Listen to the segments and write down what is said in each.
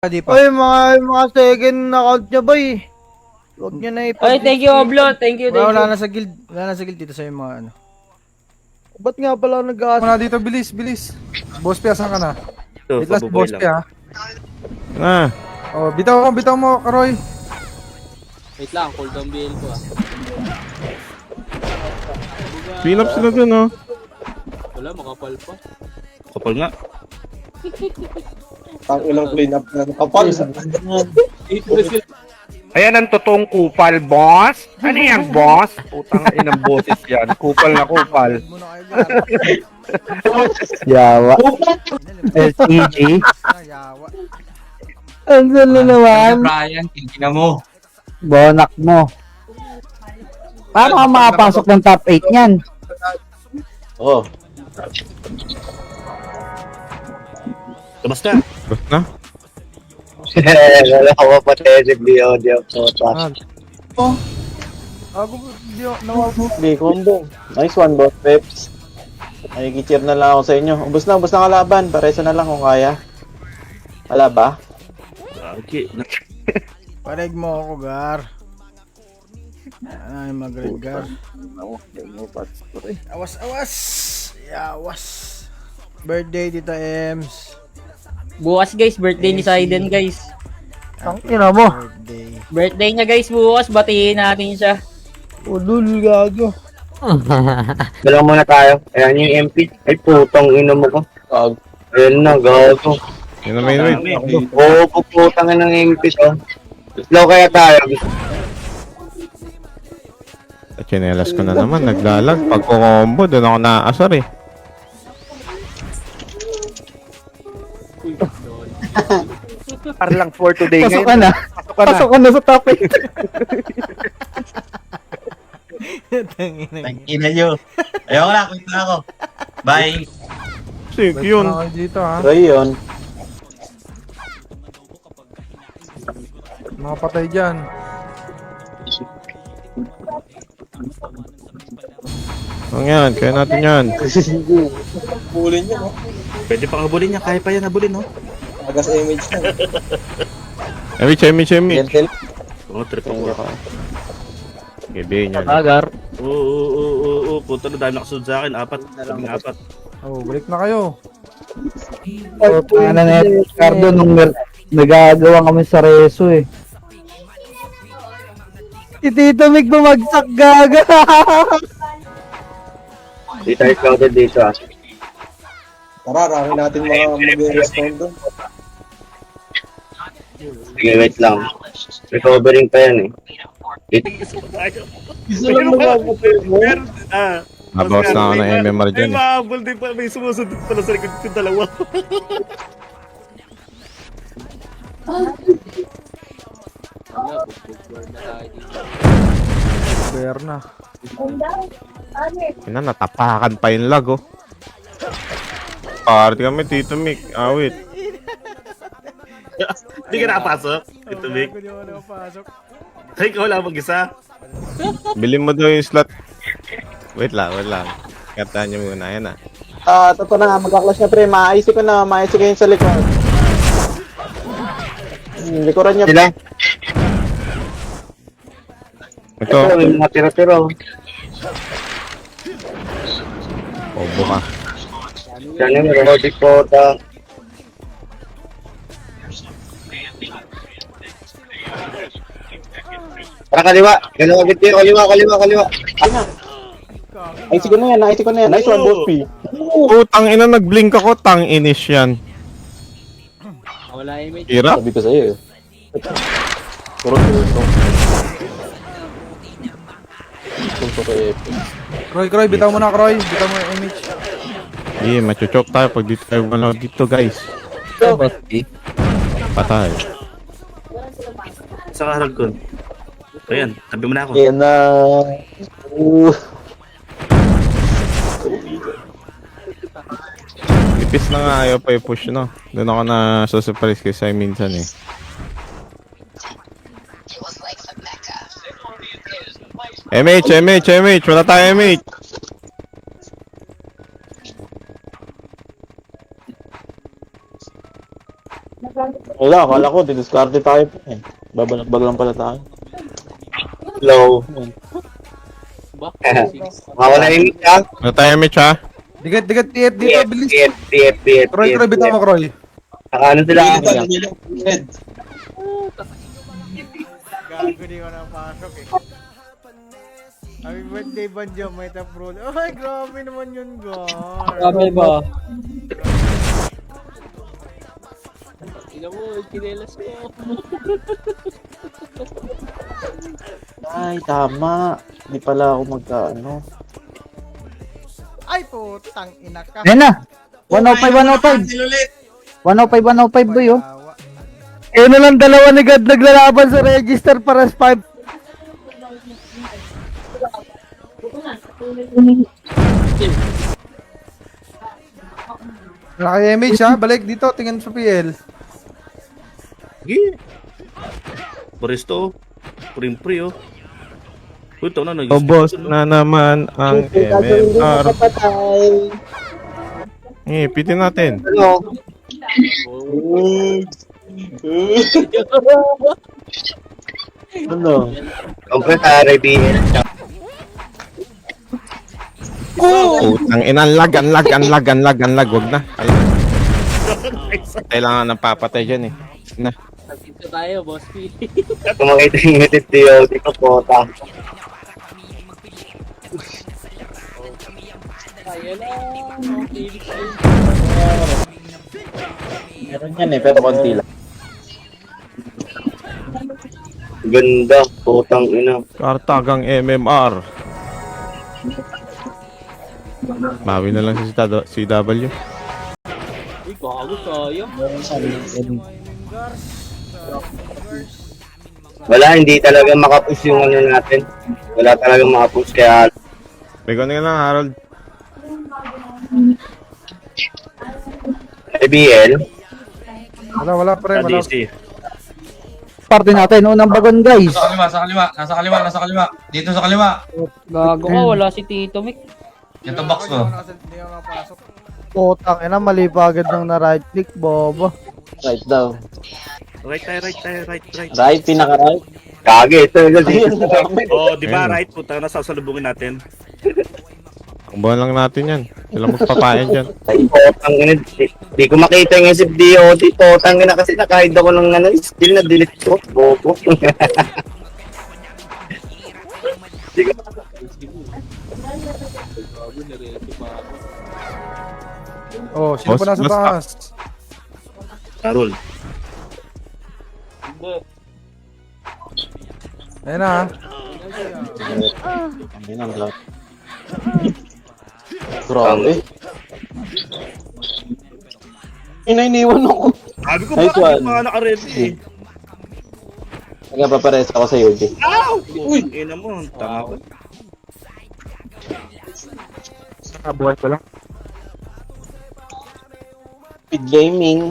Di pa. Ay, mga second account niya ba eh. Huwag niya na Ay, thank you, Oblo. Thank you, thank Wala you. na sa guild. Wala na sa guild dito sa mga ano. Ba't nga pala nag-aas? Muna dito, bilis, bilis. Boss Pia, saan ka na? Ito, Wait last, pabuboy Boss lang. Pia. Ah, Oh, bitaw mo, Karoy. Wait lang, cooldown BL ko ah. clean up sila dun, oh. Wala, makapal pa. Kapal nga. Ang ilang clean up na kapal. Ayan ang totoong kupal, boss. Ano yan, boss? Putang inang boses yan. Kupal na kupal. Muna kayo Yawa. SEG. Yawa. Andiyan na naman. Brian, tingnan mo. Bonak mo. Paano ka makapasok ng top 8 niyan? Oh. Labas na. Basta na. Wala ko pa tayo di audio ko. Ako, di ako, nawag mo. Di combo. Nice one, boss Peps. Ay, kicheer na lang ako sa inyo. Ubus na kalaban. Paresa na lang kung kaya. Wala ba? Okay. Pareg mo ako, Gar. Ay, mag-red, Gar. Awas, awas. Yawas. Birthday, Tita Ems. Bukas guys, birthday ni Saiden guys. Ang ina mo. Birthday. Birthday niya guys bukas, batiin natin siya. Ulul gago. Dalawa muna tayo. Ayan yung MP. Ay, putong ino mo ko. Ayan na, gago. Yun na main raid. Oo, puputang ng MP to. Slow kaya tayo. Chinelas ko na naman, naglalag. Pag combo, doon ako naaasar eh. Parlang for today Pasok ngayon. ka na. Pasok ka na sa top 8. Tangina nyo. Ayoko na, kwento na ako. Bye. Sig, Wait yun. na kayo dito, ha. Rayon. Mga patay dyan. Ang yan, kaya natin yan. Pulin niya, no? Pwede pang habulin niya. Kaya pa yan habulin, no? Agas image na. Emi. Gentle. Oo, trip ako. Gabi niya. Agar. Oo. Puta na dahil nakasunod sa akin. Apat. Oh, balik na kayo. Ano na Ricardo nung nagagawa kami sa reso eh. Si Tito Mig bumagsak gaga. Di tayo crowded dito ah. Tara, rami natin mga mag-respond doon. Sige, wait lang. Recovering pa yan eh. Isa lang nagagapin mo. Nabawas na ako ng MMR dyan eh. mahabol din pa. May sumusunod pala sa likod yung dalawa. Bear na. Ina, natapakan pa yung lag oh. Party kami, Tito Mick. Awit. Hindi ka nakapasok. Ito, Vic. Hindi ako nakapasok. Ay, ikaw lang mag-isa. Bilhin mo daw yung slot. Wait lang. Kataan niyo muna, yan ah. Totoo na nga, magka-clash na pre. Maayos ko yung sa likod. Likuran niya. Sila? Ito, Ito, may mga tira-tira oh. obo ka. Yan yung Rodic Pota. Para kaliwa. Kaliwa agad tayo. Kaliwa. Ayos ko na yan. Nice one, boss P. Tang ina, nag-blink ako. Tang inis yan. Wala image. Hirap. Sabi ko sa'yo eh. Puro ito. Punto kay Epic. Kroy, bitaw mo na, Kroy. Bitaw mo yung image. Iya, machuchok tayo pag dito tayo manood dito, guys. Patay. Sa kaharag ko. Ayan, tabi mo na ako. Yan na. Ipis na nga, ayaw pa i-push, no? Doon ako na surprise kasi minsan eh. MH! Wala tayo MH! Wala, akala ko, didiskarte tayo pa eh. Babalak lang pala tayo. Low. Ba? Mawala yung mic ha. Ano tayo, Mitch, ha? Digat, dito, bilis. TF. Kroy, bitaw mo, Kroy. Ano sila? Gago di ko napasok eh. Happy birthday, Banjo, may taprol. Ay, grabe naman yun, Gar. Grabe ba? Tingnan mo, kinelas ko. Ay, tama. Hindi pala ako magkaano. Ay, putang ina ka. Ayan na. 105. 105 boy oh. Yawa. Eh na lang dalawa ni God naglalaban sa register para sa 5. Wala kay MH ha. Balik dito, tingin sa PL. Sige. Paristo. Prim-pri oh. Ito na Ubos na naman ang MMR. Pitin natin. Ano? Ano? Kompletare BL. Putang ina, lag. Wag na. Kailangan ng papatay dyan eh. Na. Dito tayo, boss P. Kung makita yung edit niyo, di ko pota. Kaya lang. Felix ayun. Meron yan eh, pero konti lang. Ganda, putang ina. Kartagang MMR. Bawi na lang si CW. Uy, bago sayang. Wala, hindi talaga makapush yung ano natin. Wala talaga makapush kaya Bego na lang, Harold. BL. Wala pre, wala. DC. Party natin unang bagon guys. Nasa kaliwa. Dito sa kaliwa. Gago ka, wala si Tito Mick. Ito box ko. Hindi ako napasok. Putang ina mali pa agad nang na right click bobo. Right daw. Right. Right, pinaka-right. Kage, ito yung Oh, di ba Ayun. right? Puta na sasalubungin natin. Ang buwan lang natin yan. Sila magpapayan dyan. Potang ina, di ko makita yung SFDOD. Potang ina kasi nakahid ako ng ano, skill na delete ko. Bobo. Di ko Oh, sino pa nasa Boss, taas? Carol. Ayan na ha. Hindi nang lahat. Grabe. Iniwan ako. Sabi ko Nice ba, one. yung mga naka-ready eh. Nagpapares ako sa UG. Uy! Ina mo, tanga ko. buhay ko lang. Speed gaming.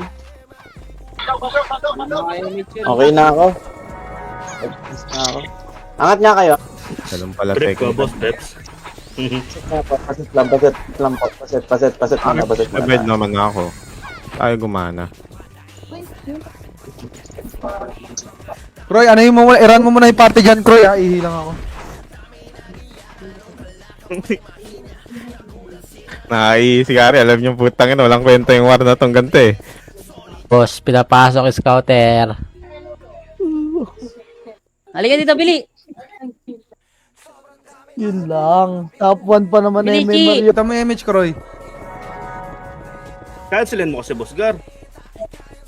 Okay na ako. Nag-miss na ako. Angat nga kayo. Ganun pala, Trip ko, Tek. boss, Peps. Paset muna, paset. Nabed naman ako. Tayo gumana. Kroy, ano yung muna, i-run mo muna yung party dyan, Kroy ha. Ihilang ako. Si Gary, alam niyo putang ina, walang kwenta yung war na tong ganito eh. Boss, pinapasok scouter. Halika dito, Billy. Yun lang. Top 1 pa naman na Bilichi! MMR. Kita mo yung image, Kroy. Cancelin mo kasi, boss Gar.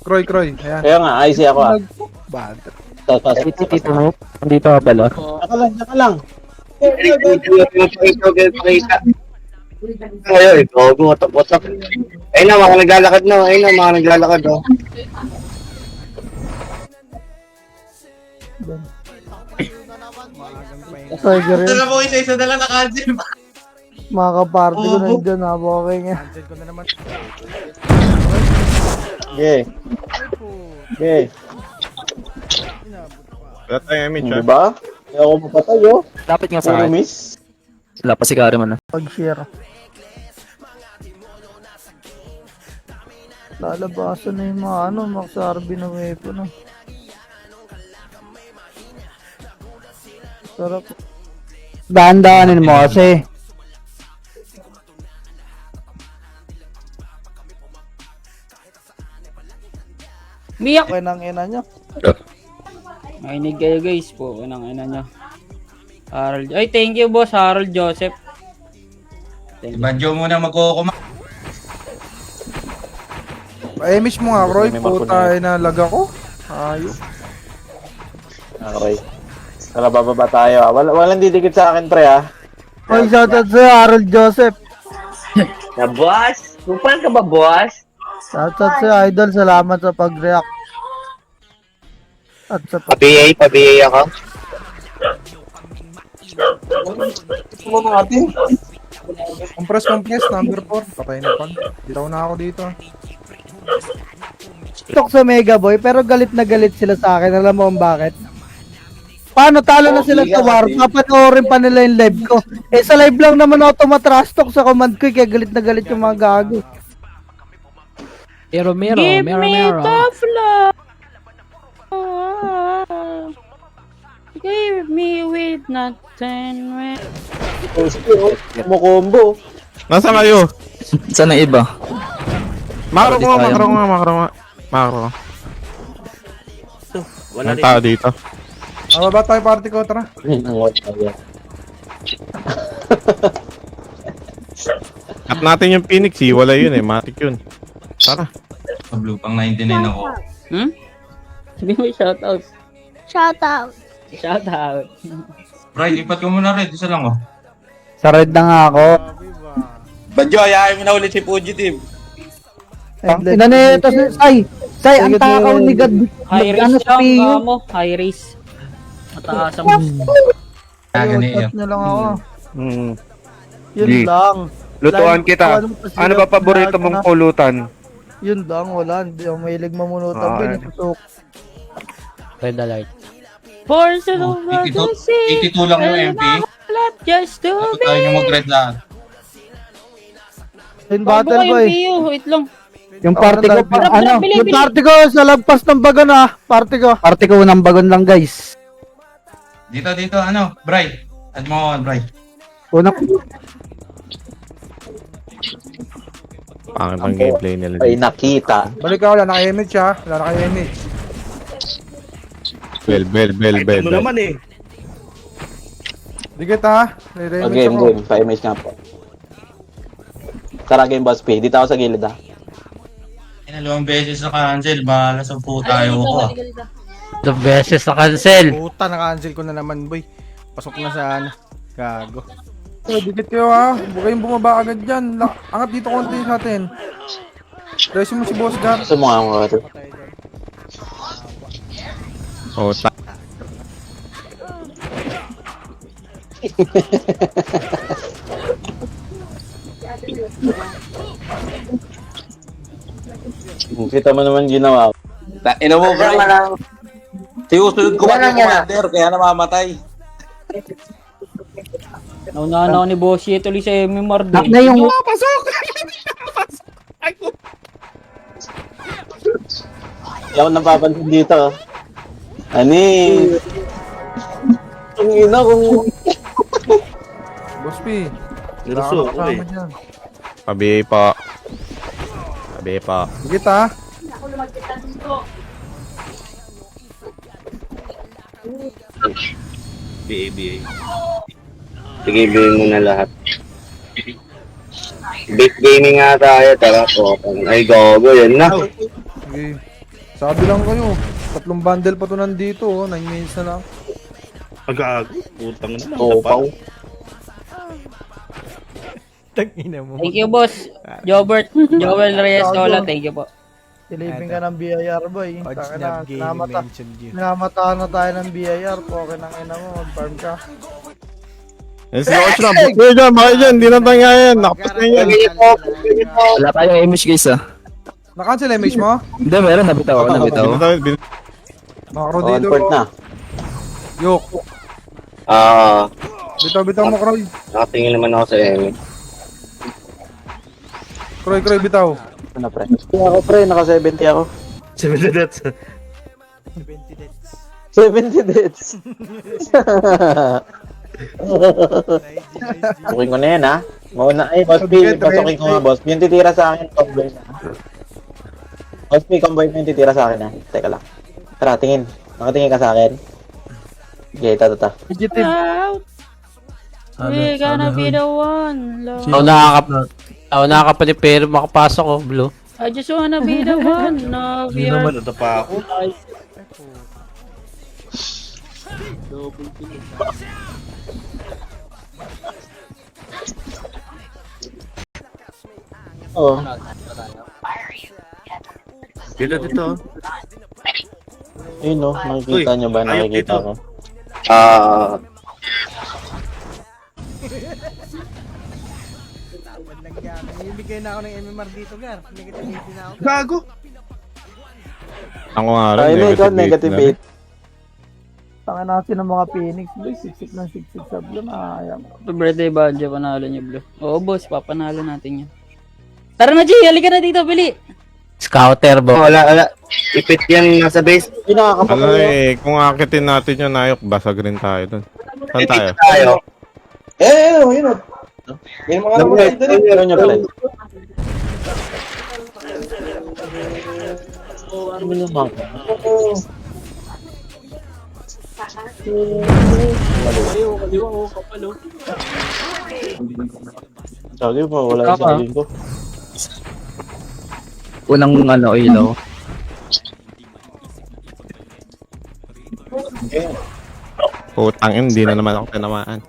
Kroy. Ayan. Kaya nga, IC ako ah. Bad. Tito mo. Andito ka pala. Naka lang. Pakita. Ayun, gogo, otak. Ayun na, mga naglalakad na. Oh. Tiger Ito yun. na po isa na lang naka-cancel. Mga kaparty ko nandiyan ha. Okay nga. Cancel ko na naman. Okay. Okay. Wala tayong image, ha? Diba? Kaya ako mapatay oh. Dapat nga Puro miss. Wala pa si Gary man. Pag-share. Lalabasan na yung mga Max RB na weapon. Sarap. Dahan-dahanin mo kasi. Miyak! Okay nang ina nyo. Makinig kayo guys po. Anong ina nyo. Harold. Ay, thank you boss. Harold Joseph. Banjo muna magkukuma. Pa-emish mo nga, Roy. May marko Puta, ay nalag ako. Ayos. Okay. Tara, bababa tayo. Walang didikit sa akin, pre, ah. Oy, shoutout sa'yo, Harold Joseph. Na boss? Kupal ka ba, boss? Shoutout sa'yo, idol. Salamat sa pag-react. At sa Pa-BA ako. Compress, number 4. Patay na pan. Bitaw na ako dito. TikTok sa Mega Boy, pero galit na galit sila sa akin. Alam mo kung bakit? Paano talo na sila sa war? Papanoorin pa nila yung live ko. Eh sa live lang naman ako tumatrash talk sa command ko, kaya galit na galit yung mga gago. Give me tough love. Give me with nothing. Kumukombo. Nasaan kayo? Saan ang iba? Makro ko. Wala Ang tao dito. Mababa tayo party ko, tara. At natin yung Phoenix, wala yun eh. Matic yun. Tara. Blue pang 99 ako. Sabi mo shoutout. Shoutout. Shoutout. Bray, lipat ko muna rin. Isa lang oh. Sa red na nga ako. Banjo, ayahin mo na ulit si Fugitive. Ina na ito, Say, ang takaw ni God. High Ano race sa lang PU? mo. High race. Mataas ang Shoutout nyo lang ako. Yun Di. lang. Lutuan kita. Ano ba paborito mong pulutan? Yun lang, wala. Hindi ako mahilig mamunutan. Pinutusok. Red alert. Force it over the sea. 82 lang yung MP. Just to Tapos be. tayo nyo mag-red lahat. Yung Bago battle kayong boy. PU. Wait lang. Yung party ko, Bili. yung party ko sa lagpas ng bagon party ko. Party ko ng bagon lang guys. Dito, ano? Bray. Add mo ako, Bray. Unang, Pangit ang gameplay nila Ay, dito. nakita. Balik ako, wala naka-image ha. Wala naka-image. Item mo naman eh. Dikit ha. Nire-image Game, ako. game. Pa-image nga po. Tara, game boss P. Dito ako sa gilid, ha. Dalawang beses na cancel. Bahala sa tayo ko. The beses na cancel. Puta, naka-cancel ko na naman, boy. Pasok na sa gago. Dikit kayo ha. Huwag kayong bumaba agad dyan. Angat dito konti sa atin. Resin mo si Boss Gar. Gusto mo nga mga ito. Oh, Kita mo naman ginawa ko. Ino mo, Bray. Sinusunod ko pa yung commander, kaya namamatay. Nauna ako ni Bossy ito sa MMR nak din. na yung Hindi ako napapansin dito. Ani? Ang ina kung... Boss P. Wala Nerso ka ako eh. nakasama dyan. Pabihay pa. Pabihay pa. Dikit ha. BA. Sige, bilhin mo na lahat. Big gaming nga tayo, tara po. Ay, gogo, yan na. Sige. Sabi lang kayo. 3 bundle pa to nandito. 9 minutes na lang. Agag. Putang na. Topaw. Tangina mo. Thank you, boss. Jobert. Joel Reyes Sola. Thank you po. silipin ka ng BIR boy. Odds Taka na na, game mentioned you. namatahan na tayo ng BIR. Okay ng ina mo, mag-farm ka. Yes, coach na. Bakit dyan, bakit dyan? Di na tayo nga yan. Nakapas na yan. Wala tayong image guys ah. Na-cancel image mo? Hindi, meron. Nabitaw ako, nabitaw. Makro On dito. court na. Yok. Bitaw mo, Kroy. Nakatingin naman ako sa image. Kroy, bitaw. Ano pre? Ako pre, naka 70 ako. 7 deaths. 70 deaths. 70 deaths. Tukin ko na yan ha. Mauna ay, Boss P, pasukin ko nga boss. Yung titira sa akin, convoy na. Boss P, convoy mo yung titira sa akin ha. Teka lang. Tara, tingin. Nakatingin ka sa akin. Okay, tata. Out! We gonna be the one, Lord. Ako nakakapalipero, makapasok ko, Blue. I just wanna be the one of Hindi your... naman, ito pa ako. Oo. Dito. Ayun no, nakikita Uy, nyo ba? ayok Nakikita dito. ko. Walang yan. Bibigay na ako ng MMR dito, Gar. Negative 80 na ako. Gago. Ako nga rin, Ay, ikaw, negative 8. Tanga natin ng mga Phoenix, boy. Siksik ng siksik sa Blue. Nakayang. Happy birthday, Banjo. Panalo niyo, Blue. Oo, boss. Papanalo natin yan. Tara na, G. Halika na dito, Bili. Scouter, bo. Wala. Ipit yan nasa base. Hindi nakakapag- Ano eh, kung akitin natin yung Nayok, basag rin tayo dun. Saan tayo? Tayo. Yun o. Yung mga naman tayo doon. Ano nyo pala? Ano nyo mga? Sagay mo, wala yung sagay ko. Unang ilaw. Putang ina, hindi na naman ako tinamaan.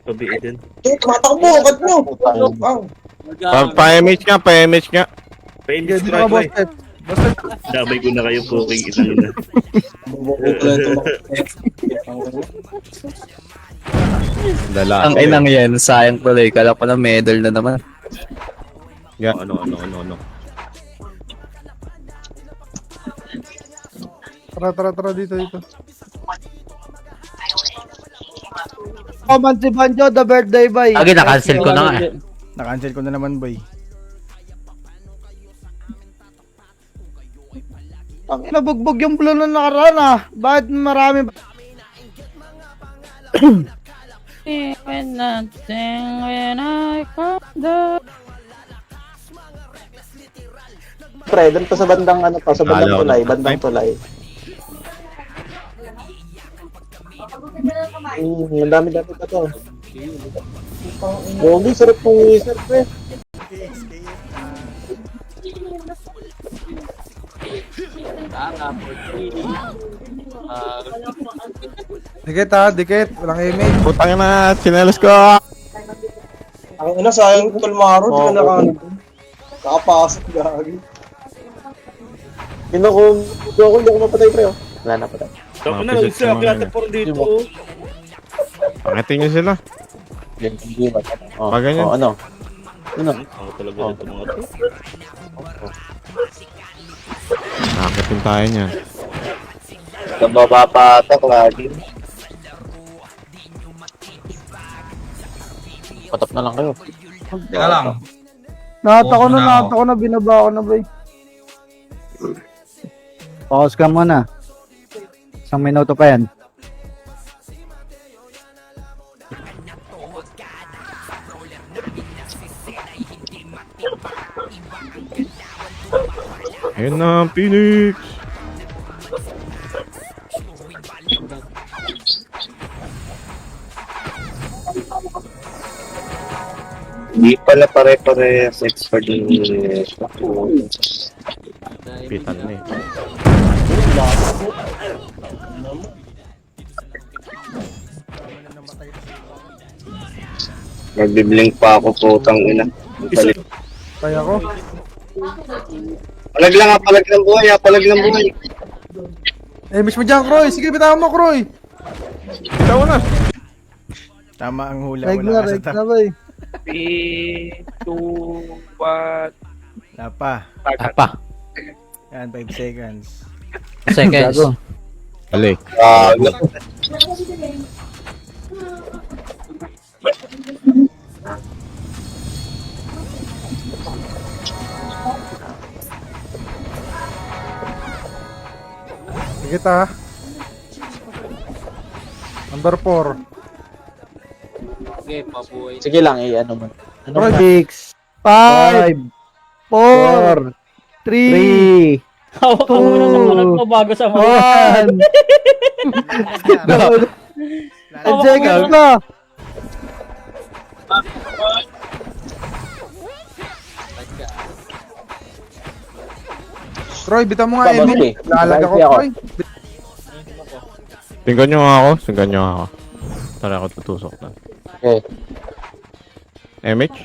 Pabiin din. Tumatakbo, kat nyo! Pa-image nga, pa-image nga. Pa-invis Dito ka, boss try. Pep. Boss Pep. Damay ko na kayo puking isang ina. Dala. Ang inang yan, sayang tuloy. Kala ko na medal na naman. Ano. Tara, dito. Comment si Banjo, the birthday boy. Lagi na-cancel ko na nga. Na-cancel ko na naman, boy. Ang inabugbog yung Blue na nakaraan ah. Bakit marami ba? When nothing, when I come down. Pre, doon pa sa bandang ano pa, sa bandang Halo, tulay, ano? bandang tulay. Ang dami-dami pa to. Gogi, sarap pong wizard, pre. Dikit. Walang image. Putang ina, sinelos ko. Ang ina, sayang Tulmaro, di ka nakapasok, gagi. Hindi ako mapatay, pre, oh. Wala na patay. Tapos na, isa, kaya por dito. Pakitin nyo sila. Oh, Pag ganyan. oh, ano? Ano? Ako talaga nito mga to. Pakitin tayo niyan. Nababapatak lagi. Patap na lang kayo. Teka lang. Nahata ko na, binaba ko na boy. Pause ka muna. Isang minuto pa yan. Ayun na, Phoenix. Hindi pala pare-parehas expert yung Pitan na eh. Nagbiblink pa ako, putang ina. Kaya ko. Palag ng buhay. Miss mo dyan, Kroy. Sige, bitawan mo, Kroy. Bitaw na. Tama ang hula. Regular, Wala ka sa boy. 3, 2, 1. Wala pa. Apa. Yan, 5 seconds. Seconds. Ali. Sige ta. Number 4. Okay, pabuhay. Sige lang, ano mo. Ano Roy, 6, 5, 4, 3, Hawak ka muna ng manag mo bago sa mga. 1. 10 seconds na. Roy, bitaw mo nga, Boss Emil. P. Lalag ako, Boss P ako. Roy. Tingnan nyo nga ako. Tingnan nyo nga ako. Tara ako tutusok na. Okay. MH?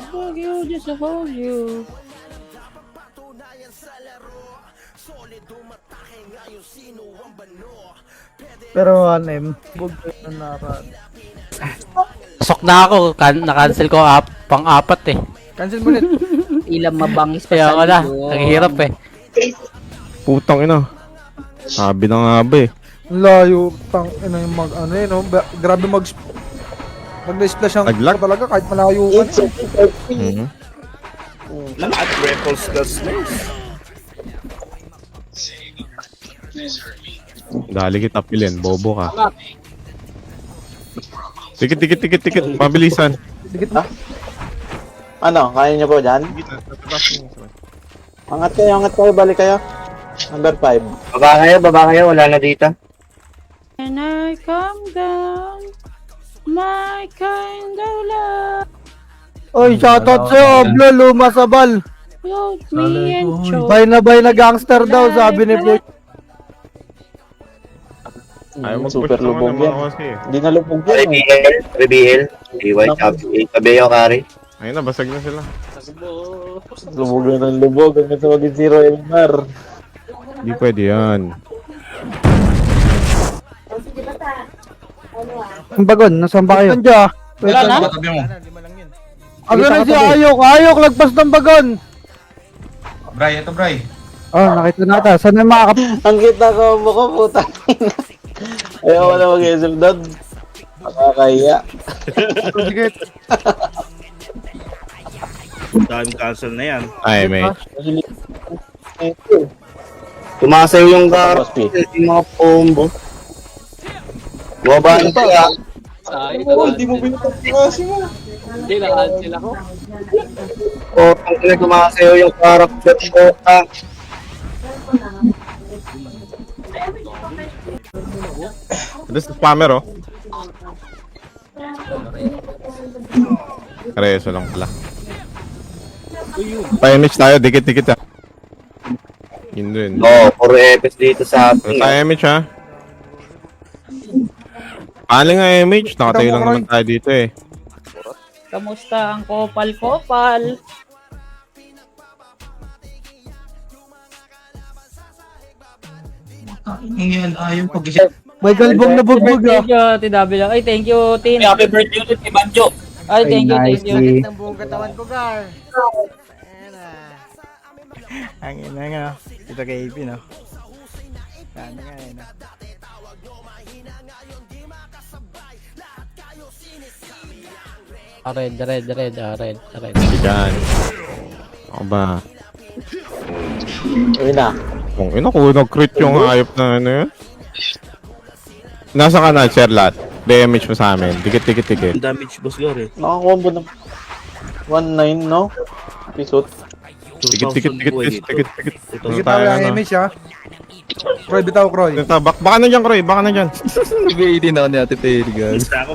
Hug you, just a hug you. Pero 1M. Bug na naran. Pasok na ako. Na-cancel ko pang-apat eh. Cancel mo ulit. Ilang mabangis pa Kaya sa ako na. likod. Naghihirap eh. Putang ina. Sabi na nga ba eh. Ang layo. Ina yung ano eh, no? Grabe mag-splash ang Nag-lag? talaga kahit malayo ka. Mhm. Lahat Repulse gas na. Dali kita pilin. Bobo ka. Tikit. Mabilisan. Ano, kaya niyo po dyan? Angat kayo, balik kayo. Number 5. Baba kayo, wala na dito. When I come down, my kind of love, Oy, shoutout sa'yo, Oblo, luma sa bal. hold me and choke. Bay na gangster daw, sabi ni Boy. Ayaw mag-push Super lubog naman yan. ako kasi eh. Hindi na lubog yan. RBL, DY, Tabeyo, Kari. Ayun na, basag na sila. Lubog na ng lubog. Hanggang sa maging 0 MR. Hindi pwede yan. Ang bagon, nasaan ba kayo? Nandiyan. Wala na? Lima lang yun. Ano na si Ayok, lagpas ng bagon. Bray, ito Bray. Oh, nakita nata. Saan na makakap... Ang kita ko mo ko, puta. Ayaw ko na mag-isip doon. Nakakaya. Sige. Time cancel na yan. Ay, mate. Tumasayo yung karo. Boss P. Yung mga combo. Bumaba na kaya. Hindi mo pinapagpasi mo. Hindi, na-cancel ako. O, ang tumasayo yung character ko. Ito sa spammer oh. Kareso lang pala. Pa-image tayo, dikit-dikit ah. Yun din. Oo, puro EPS dito sa Ano atin. tayo image ha? Paano nga image? Nakatayo lang naman tayo dito eh. Kamusta ang kopal-kopal? May galbong na bugbog ah. Thank you, TW. Ay, thank you, Tin. Happy birthday ulit kay Banjo. Ay, thank you, thank you. Nicely. Ang buong katawan ko, Gar. Ayan na. Ang ina nga. Ito kay AP, no? Sana nga, no? Red. Diyan. Ako ba? Uy na. Kung ina ko, nag-crit yung ayop na ano yun. Nasa ka na, share lahat. Damage mo sa amin. Dikit. Ang damage boss Gar eh. Nakakombo ng 1-9, no? Episode. Dikit. Sige tayo ang image ha. Roy, bitaw Roy. Baka na dyan, Kroy. Baka na dyan. Basta ako.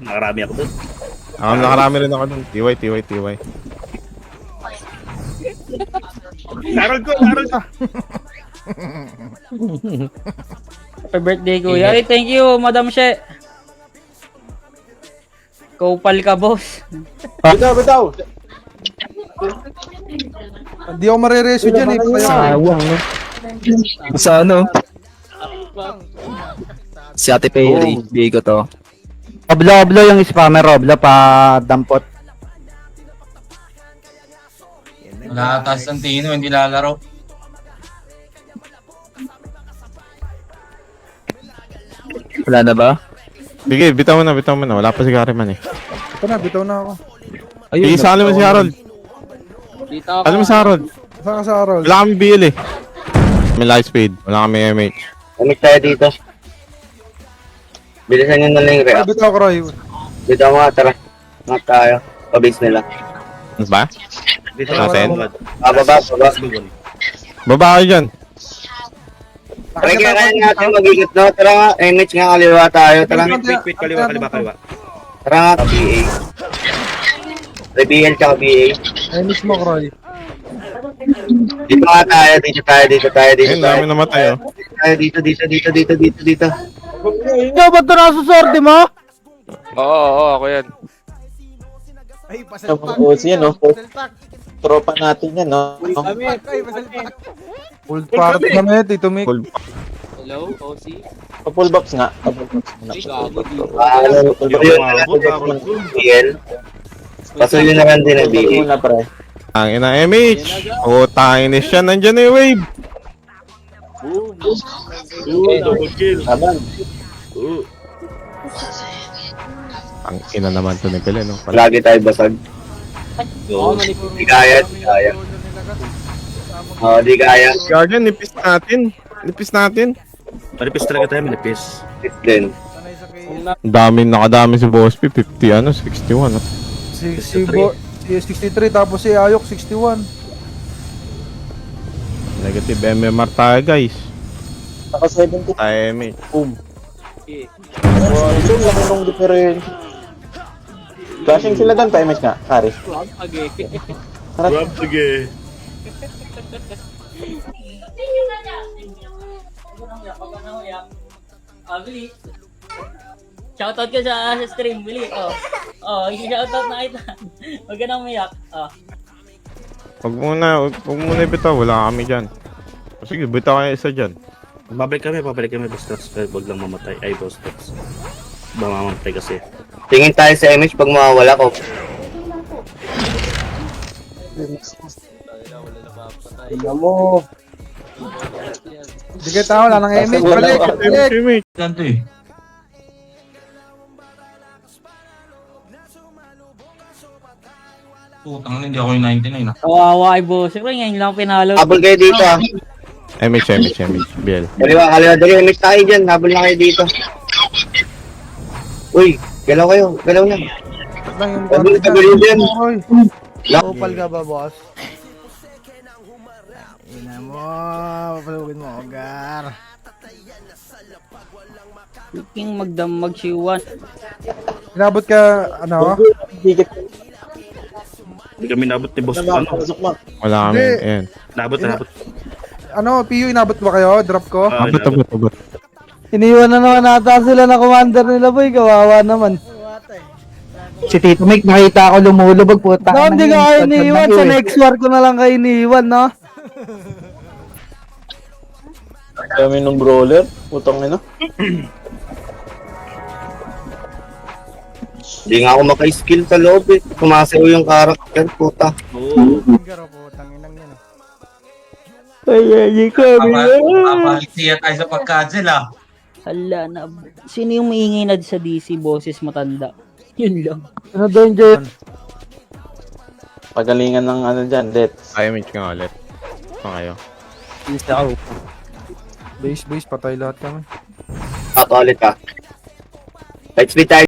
Nakarami ako dun. Nakarami rin ako dun. TY. Naral ko. Happy birthday, kuya. Ay, thank you, Madam She. Kopal ka, boss. Bitaw! Hindi ako marereso dyan eh. Sawang no. Sa ano? Si Ate Perry, bigo to. Oblo yung spammer, Oblo pa dampot. Wala taas ng Tino, hindi lalaro. Wala na ba? Sige, bitaw mo na. Wala pa si Kariman eh. Ito na, bitaw na ako. Sige, sali mo si Harold. Dito ako. Alam mo si Harold. Saan ka sa Harold? Wala kami BL eh. May light speed. Wala kami MH. Umit tayo dito. Bilisan nyo na lang yung Ay, react. bitaw ko, Roy. Dito mga tara. Mga tayo. Pabase nila. Ano ba? Dito Natin? Baba. Baba kayo dyan. Tara kaya natin mag-ikot no. Tara nga. MH nga kaliwa tayo. Tara. Wait, kaliwa. Tara nga. BA. BL tsaka BA. Ay, mismo, Roy. Dito nga tayo. Dito tayo. Ayun, dami namatay oh. Dito. Ikaw ba ito nasa sorte mo? Oo, ako yan. Ay, pasalpak. Yan, no? Tropa natin yan, no? Pasalpak, ay, pasalpak. Full party kami, Tito Mick. Full. Pa-full box nga. Pa-full box muna. BL. Pasuyo naman din ang BA. Muna, pre. Ang ina MH. Oh, tangin siya. Nandyan na yung wave. Double kill. Laban. Ang ina naman to ni Pele, no? Lagi tayo basag. Di kaya. Oo, di kaya. Guardian, nipis natin. Manipis talaga tayo, manipis. Hit din. Nakadami si Boss P. 50, 61, no? Si 63, tapos si Ayok, 61. Negative MMR tayo, guys. Naka 70. Tayo MH. Boom. Wow, ito lang nung different. Flashing sila doon, pa-image nga, Kari. Grab sige. Shoutout ka sa stream, Billy. I-shoutout na kita. Huwag ka nang umiyak. Huwag muna bitaw. Wala kami dyan. Sige, bitaw kayo isa dyan. Babalik kami, Bostox. Huwag lang mamatay. Ay, Bostox. Mamamatay kasi. Tingin tayo sa image pag mawawala ko. Tingnan mo. Hindi kayo tao, wala nang image. Balik. MH. Putang hindi ako yung 99 ah. Kawawa kay boss. Siyempre ngayon lang pinalo. Habol kayo dito ah. MH. BL. Kaliwa. Dali, image tayo dyan. Habol na kayo dito. Uy, galaw kayo. Galaw na. Lang yung Tagal din. Roy. Opal ka ba, boss? Ina mo, papalugin mo, Ogar. King magdamag siwan. Inabot ka, ano? Higit. Hindi kami nabot ni Boss. Naman, pasok mo. Wala kami. Hindi. Ayan. Nabot. Ano, PU, inabot ba kayo? Drop ko? Abot. Iniwan na naman ata sila na commander nila, boy. Kawawa naman. Si Tito Mike, nakita ko lumulubog po. No, hindi ka kayo iniwan. Sa next war ko na lang kayo iniwan, no? Kami nung brawler. Putang ina. Hindi nga ako maka-skill sa loob eh. Kumasayaw yung character, puta. Garo po, tanginang yan. Papalit siya tayo sa pagkadzel ah. Hala na. Sino yung maingay na sa DC boses matanda? Yun lang. Ano doon, Jay? Pagalingan ng ano dyan, Let's. MH nga ulit. Pa kayo. Base, patay lahat kami. Patulit ka. Light speed tayo.